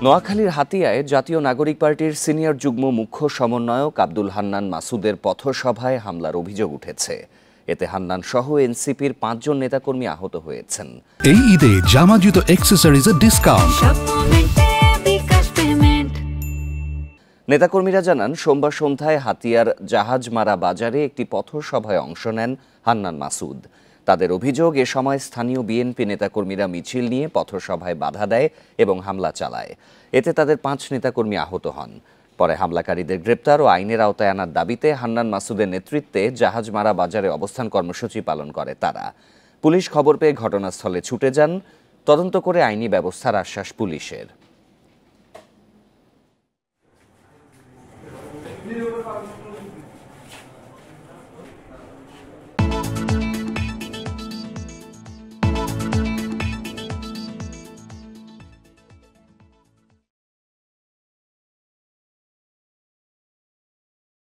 নোয়াখালীর হাতিয়ায় জাতীয় নাগরিক পার্টির সিনিয়র যুগ্ম মুখ্য সমন্বয়ক আব্দুল হান্নান মাসুদের পথসভায় হামলার অভিযোগ উঠেছে। এতে হান্নান সহ এনসিপির 5 জন নেতাকর্মী আহত হয়েছেন। এই ঈদে জামা জুতো অ্যাক্সেসরিজের ডিসকাউন্ট। নেতাকর্মীরা জানান, সোমবার সন্ধ্যায় হাতিয়ার জাহাজমারা বাজারে একটি পথসভায় অংশ নেন হান্নান মাসুদ। তাদের অভিযোগ, এ সময় স্থানীয় বিএনপি নেতাকর্মীরা মিছিল নিয়ে পথসভায় বাধা দেয় এবং হামলা চালায়। এতে তাদের 5 নেতাকর্মী আহত হন। পরে হামলাকারীদের গ্রেপ্তার ও আইনের আওতায় আনার দাবিতে হান্নান মাসুদের নেতৃত্বে জাহাজমারা বাজারে অবস্থান কর্মসূচি পালন করে তারা। পুলিশ খবর পেয়ে ঘটনাস্থলে ছুটে যান। তদন্ত করে আইনি ব্যবস্থার আশ্বাস পুলিশের।